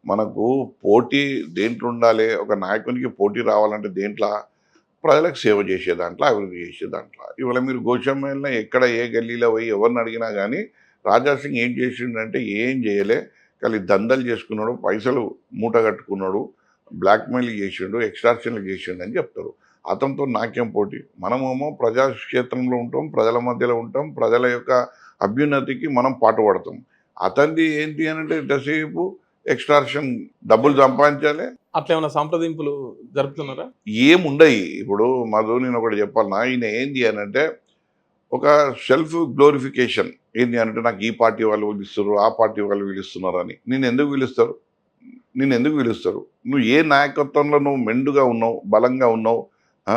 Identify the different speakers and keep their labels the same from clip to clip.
Speaker 1: మనకు పోటీ దేంట్లో ఉండాలి? ఒక నాయకునికి పోటీ రావాలంటే దేంట్ల? ప్రజలకు సేవ చేసే దాంట్లో, అభివృద్ధి చేసే దాంట్లో. ఇవాళ మీరు గోషామహల్‌లో ఎక్కడ ఏ గల్లీలో పోయి ఎవరిని అడిగినా గానీ, రాజా సింగ్ ఏం చేసిండంటే ఏం చేయలే. ఖాళీ దందాలు చేసుకున్నాడు, పైసలు మూట కట్టుకున్నాడు, బ్లాక్‌మెయిల్ చేసిండు, ఎక్స్‌టార్షన్‌లు చేసిండు అని చెప్తారు. అతనితో నాకేం పోటీ? మనమేమో ప్రజా క్షేత్రంలో ఉంటాం, ప్రజల మధ్యలో ఉంటాం, ప్రజల యొక్క అభ్యున్నతికి మనం పాటుపడతాం. అతనిది ఏంటి అనంటే ఎంతసేపు ఎక్స్‌టార్షన్ డబ్బులు సంపాదించాలి.
Speaker 2: అట్లేమన్నా సంప్రదింపులు జరుపుతున్నారా?
Speaker 1: ఏముండయి. ఇప్పుడు మధు నేనొకటి చెప్పాలనా? ఈయన ఏంది అనంటే, ఒక సెల్ఫ్ గ్లోరిఫికేషన్. ఏంది అనంటే, నాకు ఈ పార్టీ వాళ్ళు పిలుస్తుర్రు, ఆ పార్టీ వాళ్ళు పిలుస్తున్నారని. నిన్నెందుకు పిలుస్తారు? నిన్నెందుకు పిలుస్తారు? నువ్వు ఏ నాయకత్వంలో నువ్వు మెండుగా ఉన్నావు, బలంగా ఉన్నావు, ఆ!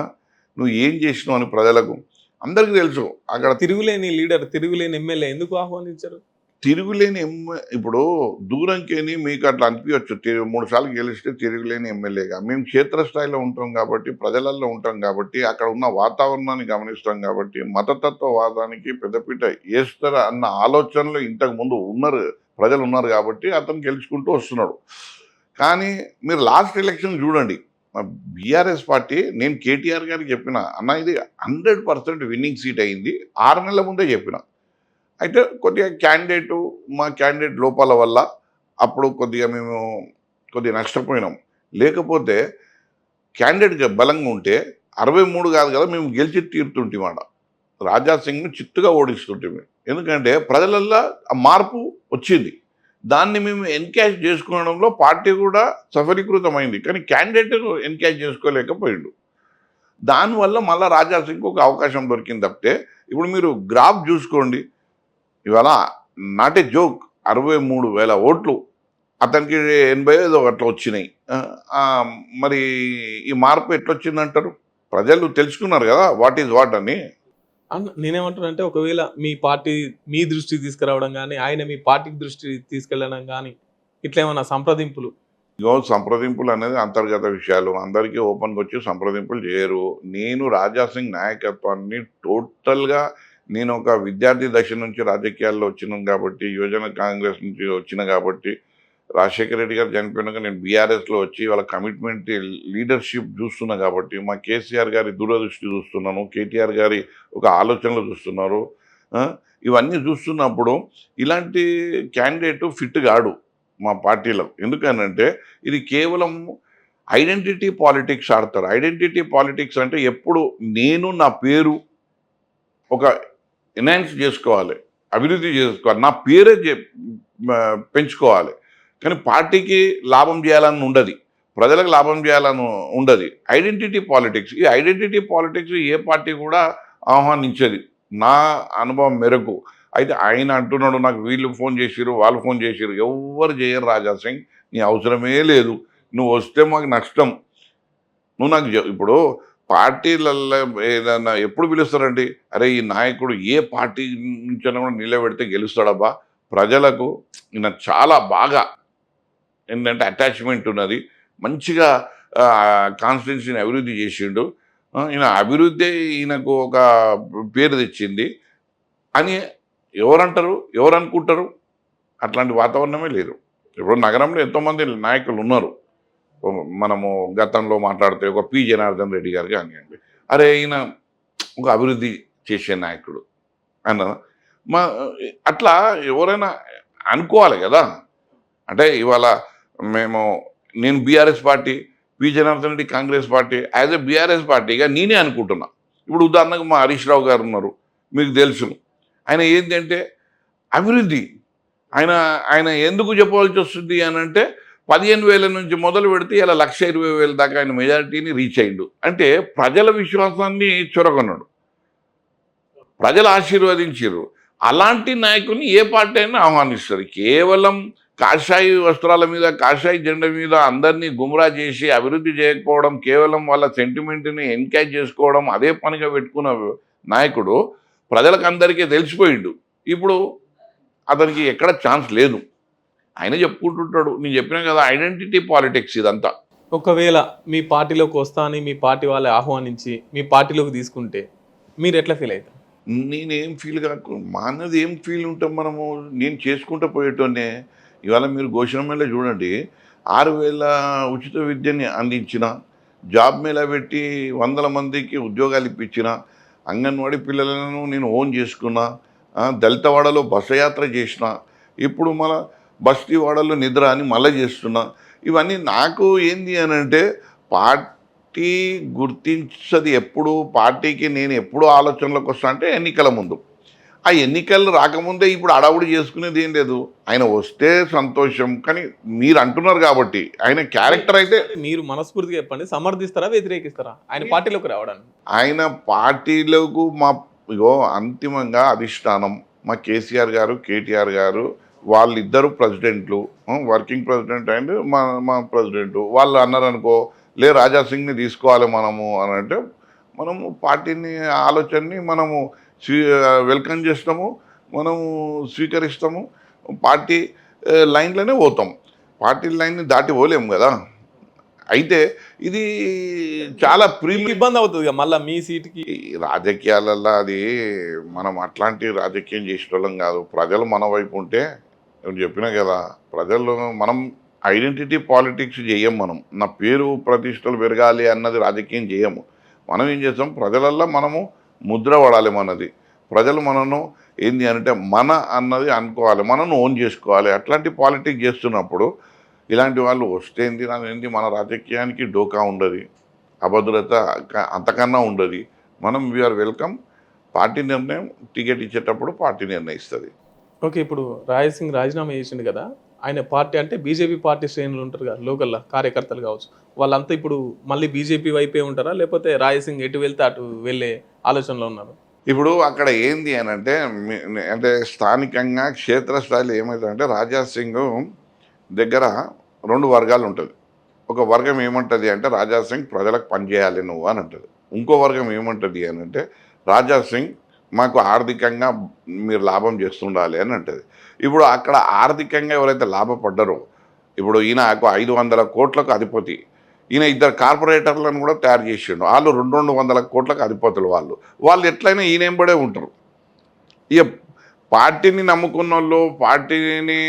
Speaker 1: నువ్వు ఏం చేసినావు అని ప్రజలకు అందరికీ తెలుసు. అక్కడ
Speaker 2: తిరుగులేని లీడర్, తిరుగులేని ఎమ్మెల్యే ఎందుకు ఆహ్వానించరు?
Speaker 1: తిరుగులేని ఇప్పుడు దూరంకేని మీకు అట్లా అనిపించచ్చు. 3 సార్లు గెలిస్తే తిరుగులేని ఎమ్మెల్యేగా. మేము క్షేత్రస్థాయిలో ఉంటాం కాబట్టి, ప్రజలల్లో ఉంటాం కాబట్టి, అక్కడ ఉన్న వాతావరణాన్ని గమనిస్తాం కాబట్టి, మతతత్వవాదానికి పెద్దపీట ఏస్తారా అన్న ఆలోచనలో ఇంతకుముందు ఉన్నారు. ప్రజలున్నారు కాబట్టి అతను గెలుచుకుంటూ వస్తున్నాడు. కానీ మీరు లాస్ట్ ఎలక్షన్ చూడండి. బీఆర్ఎస్ పార్టీ నేను కేటీఆర్ గారికి చెప్పిన, "అన్న ఇది 100% విన్నింగ్ సీట్ అయింది." 6 నెలల ముందే చెప్పిన. అయితే కొద్దిగా మా క్యాండిడేట్ లోపాల వల్ల అప్పుడు కొద్దిగా మేము కొద్దిగా నష్టపోయినాం. లేకపోతే క్యాండిడేట్‌గా బలంగా ఉంటే 63 కాదు కదా! మేము గెలిచి తీరుతుంటిమాట. రాజా సింగ్‌ని చిత్తుగా ఓడిస్తుంటిమి. ఎందుకంటే ప్రజలల్లో ఆ మార్పు వచ్చింది. దాన్ని మేము ఎన్‌క్యాష్ చేసుకోవడంలో పార్టీ కూడా సఫలీకృతమైంది. కానీ క్యాండిడేట్ ఎన్‌క్యాష్ చేసుకోలేకపోయిండు. దానివల్ల మళ్ళా రాజా సింగ్‌కి ఒక అవకాశం దొరికింది తప్పితే, ఇప్పుడు మీరు గ్రాఫ్ చూసుకోండి. ఇవాళ నాట్ ఏ జోక్ 63,000 ఓట్లు అతనికి 80 ఏదో అట్లా వచ్చినాయి. మరి ఈ మార్పు ఎట్లొచ్చిందంటారు? ప్రజలు తెలుసుకున్నారు కదా! వాట్ ఈజ్ వాట్ అని.
Speaker 2: నేనేమంటానంటే ఒకవేళ మీ పార్టీ మీ దృష్టికి తీసుకురావడం గానీ, ఆయన మీ పార్టీకి దృష్టికి తీసుకెళ్ళడం గానీ, ఇట్లా ఏమన్నా సంప్రదింపులు?
Speaker 1: ఇగో సంప్రదింపులు అనేది అంతర్గత విషయాలు. అందరికీ ఓపెన్‌గా వచ్చి సంప్రదింపులు చేయరు. నేను రాజా సింగ్ నాయకత్వాన్ని టోటల్‌గా నేను ఒక విద్యార్థి దశ నుంచి రాజకీయాల్లో వచ్చినాను కాబట్టి, యువజన కాంగ్రెస్ నుంచి వచ్చిన కాబట్టి, రాజశేఖర రెడ్డి గారు చనిపోయినాక నేను బీఆర్ఎస్‌లో వచ్చి వాళ్ళ కమిట్మెంట్ లీడర్‌షిప్ చూస్తున్నా కాబట్టి, మా కేసీఆర్ గారి దూరదృష్టి చూస్తున్నాను. కేటీఆర్ గారి ఒక ఆలోచనలు చూస్తున్నారు. ఆ! ఇవన్నీ చూస్తున్నప్పుడు ఇలాంటి క్యాండిడేట్ ఫిట్ గాడు మా పార్టీలో. ఎందుకనంటే ఇది కేవలం ఐడెంటిటీ పాలిటిక్స్ ఆడతారు. ఐడెంటిటీ పాలిటిక్స్ అంటే ఎప్పుడు నేను నా పేరు ఒక ఎన్హాన్స్ చేసుకోవాలి. అభివృద్ధి చేసుకోవాలి. నా పేరే పెంచుకోవాలి. కానీ పార్టీకి లాభం చేయాలని ఉండది. ప్రజలకు లాభం చేయాలని ఉండది. Identity politics. ఈ ఐడెంటిటీ పాలిటిక్స్ ఏ పార్టీ కూడా ఆహ్వానించది. నా అనుభవం మేరకు. అయితే ఆయన అంటున్నాడు, నాకు వీళ్ళు ఫోన్ చేసిర్రు, వాళ్ళు ఫోన్ చేసిర్రు. ఎవ్వరు చేయరు రాజా సింగ్. నీ అవసరమే లేదు. నువ్వు వస్తే మాకు నష్టం. నువ్వు నాకు ఇప్పుడు పార్టీలల్లో ఏదన్నా ఎప్పుడు పిలుస్తారండి? అరే! ఈ నాయకుడు ఏ పార్టీ నుంచైనా కూడా నిలబెడితే గెలుస్తాడబ్బా! ప్రజలకు ఈయన చాలా బాగా ఏంటంటే అటాచ్‌మెంట్ ఉన్నది. మంచిగా కాన్స్టిట్యున్సీని అభివృద్ధి చేసిండు. ఈయన అభివృద్ధే ఈయనకు ఒక పేరు తెచ్చింది అని ఎవరంటారు? ఎవరనుకుంటారు? అట్లాంటి వాతావరణమే లేదు. ఇప్పుడు నగరంలో ఎంతోమంది నాయకులున్నారు. మనము గతంలో మాట్లాడితే ఒక పి. జనార్దన్ రెడ్డి గారు కానియండి. అరే! ఈయన ఒక అభివృద్ధి చేసే నాయకుడు అన్న మా అట్లా ఎవరైనా అనుకోవాలి గదా! అంటే ఇవాళ మేము నేను BRS party, P. Janardhan Reddy Congress party. As a BRS పార్టీగా నేనే అనుకుంటున్నా. ఇప్పుడు ఉదాహరణకు మా హరీష్ రావు గారు ఉన్నారు. మీకు తెలుసు. ఆయన ఏందంటే అభివృద్ధి. ఆయన ఆయన ఎందుకు చెప్పవలసొస్తుంది అనంటే 15,000 నుంచి మొదలు పెడితే ఇలా 1,20,000 దాకా ఆయన మెజారిటీని రీచ్ అయ్యిండు. అంటే ప్రజల విశ్వాసాన్ని చొరగొన్నాడు. ప్రజలు ఆశీర్వదించిర్రు. అలాంటి నాయకుడిని ఏ పార్టీ అయినా ఆహ్వానిస్తది. కేవలం కాషాయి వస్త్రాల మీద, కాషాయి జెండా మీద అందరినీ గుమ్రా చేసి అభివృద్ధి చేయకపోవడం, కేవలం వాళ్ళ సెంటిమెంట్‌ని ఎన్‌క్యాష్ చేసుకోవడం అదే పనిగా పెట్టుకున్న నాయకుడు ప్రజలకందరికీ తెలిసిపోయిండు. ఇప్పుడు అతనికి ఎక్కడ ఛాన్స్ లేదు. ఆయన చెప్పుకుంటుంటాడు. నేను చెప్పినా కదా! ఐడెంటిటీ పాలిటిక్స్ ఇదంతా.
Speaker 2: ఒకవేళ మీ పార్టీలోకి వస్తా అని మీ పార్టీ వాళ్ళే ఆహ్వానించి, మీ పార్టీలోకి తీసుకుంటే మీరెట్లా ఫీల్ అయితారు?
Speaker 1: నేనేం ఫీల్ కాకు మనది ఏం ఫీల్ ఉంటాం మనము. నేను చేసుకుంటూ పోయేటోన్నే. ఇవాళ మీరు గోషామహల్‌లో చూడండి. 6,000 ఉచిత విద్యని అందించిన, జాబ్ మేళా పెట్టి వందల మందికి ఉద్యోగాలు ఇప్పించిన, అంగన్వాడీ పిల్లలను నేను ఓన్ చేసుకున్నా, దళిత వాడలో బస యాత్ర చేసిన, ఇప్పుడు మన బస్తీ వాడలో నిద్ర అని మళ్ళీ చేస్తున్నా. ఇవన్నీ నాకు ఏంది అని అంటే పార్టీ గుర్తించది ఎప్పుడు, పార్టీకి నేను ఎప్పుడు ఆలోచనలోకి వస్తా అంటే ఎన్నికల ముందు. ఆ ఎన్నికలు రాకముందే ఇప్పుడు అడావుడి చేసుకునేది ఏం లేదు. ఆయన వస్తే సంతోషం. కానీ మీరు అంటున్నారు కాబట్టి ఆయన క్యారెక్టర్ అయితే
Speaker 2: మీరు మనస్ఫూర్తిగా చెప్పండి, సమర్థిస్తారా వ్యతిరేకిస్తారా ఆయన పార్టీలోకి రావడానికి?
Speaker 1: ఆయన పార్టీలకు ఇగో అంతిమంగా అధిష్టానం మా కేసీఆర్ గారు, కేటీఆర్ గారు వాళ్ళిద్దరు ప్రెసిడెంట్లు, వర్కింగ్ ప్రెసిడెంట్ అండ్ మా ప్రెసిడెంట్ వాళ్ళు అన్నారనుకో, రాజా సింగ్ని తీసుకోవాలి మనము అని అంటే మనము పార్టీని ఆలోచనని మనము వెల్కమ్ చేస్తాము, మనము స్వీకరిస్తాము, పార్టీ లైన్లోనే పోతాం. పార్టీ లైన్ని దాటి పోలేము కదా. అయితే ఇది చాలా
Speaker 2: మీకు ఇబ్బంది అవుతుంది కదా మళ్ళీ మీ సీటుకి.
Speaker 1: ఈ రాజకీయాలల్లో అది మనం అట్లాంటి రాజకీయం చేసేటోళ్ళం కాదు. ప్రజలు మన వైపు ఉంటే నేను చెప్పినా కదా, ప్రజలు మనం ఐడెంటిటీ పాలిటిక్స్ చేయం. మనం నా పేరు ప్రతిష్టలు పెరగాలి అన్నది రాజకీయం చేయము. మనం ఏం చేస్తాం, ప్రజలల్లో మనము ముద్ర పడాలి మనది. ప్రజలు మనను ఏంది అంటే మన అన్నది అనుకోవాలి, మనను ఓన్ చేసుకోవాలి. అట్లాంటి పాలిటిక్స్ చేస్తున్నప్పుడు ఇలాంటి వాళ్ళు వస్తేంది ఏంది మన రాజకీయానికి డోకా ఉండదు, అభద్రత అంతకన్నా ఉండదు. మనం వీఆర్ వెల్కమ్. పార్టీ నిర్ణయం టికెట్ ఇచ్చేటప్పుడు పార్టీ నిర్ణయిస్తుంది.
Speaker 2: ఓకే, ఇప్పుడు రాయ్ సింగ్ రాజీనామా చేసిండు కదా, ఆయన పార్టీ అంటే బీజేపీ పార్టీ శ్రేణులు ఉంటారు కదా లోకల్లో కార్యకర్తలు కావచ్చు, వాళ్ళంతా ఇప్పుడు మళ్ళీ బీజేపీ వైపే ఉంటారా, లేకపోతే రాయ్ సింగ్ ఎటు వెళ్తే అటు వెళ్ళే ఆలోచనలో ఉన్నారు?
Speaker 1: ఇప్పుడు అక్కడ ఏంది అని అంటే అంటే స్థానికంగా క్షేత్రస్థాయిలో ఏమవుతుందంటే రాజా సింగ్ దగ్గర 2 వర్గాలు ఉంటుంది. ఒక వర్గం ఏమంటుంది అంటే రాజా సింగ్ ప్రజలకు పనిచేయాలి నువ్వు అని అంటుంది. ఇంకో వర్గం ఏమంటుంది అని అంటే రాజా సింగ్ మాకు ఆర్థికంగా మీరు లాభం చేస్తుండాలి అని అంటుంది. ఇప్పుడు అక్కడ ఆర్థికంగా ఎవరైతే లాభపడ్డారో, ఇప్పుడు ఈయన 500 కోట్లకు అధిపతి, ఈయన 2 కార్పొరేటర్లను కూడా తయారు చేసిండు. వాళ్ళు 200 కోట్లకు అధిపతులు. వాళ్ళు ఎట్లయినా ఈయన ఎంబడే ఉంటారు. ఇక పార్టీని నమ్ముకున్న వాళ్ళు, పార్టీని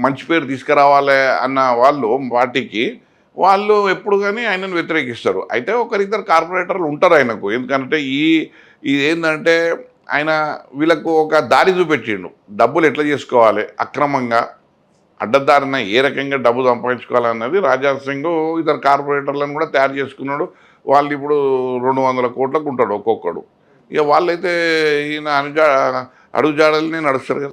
Speaker 1: మంచి పేరు తీసుకురావాలి అన్న వాళ్ళు పార్టీకి వాళ్ళు ఎప్పుడు కానీ ఆయనను వ్యతిరేకిస్తారు. అయితే 1-2 కార్పొరేటర్లు ఉంటారు ఆయనకు. ఎందుకంటే ఇదేంటంటే ఆయన వీళ్ళకు ఒక దారి చూపెట్టిండు. డబ్బులు ఎట్లా చేసుకోవాలి, అక్రమంగా అడ్డదారిన ఏ రకంగా డబ్బు సంపాదించుకోవాలన్నది రాజా సింగ్ 2 కార్పొరేటర్లను కూడా తయారు చేసుకున్నాడు. వాళ్ళు ఇప్పుడు 200 కోట్లకు ఉంటాడు ఒక్కొక్కడు. ఇక వాళ్ళైతే ఈయన అడుగుజాడల్ని నడుస్తారు కదా.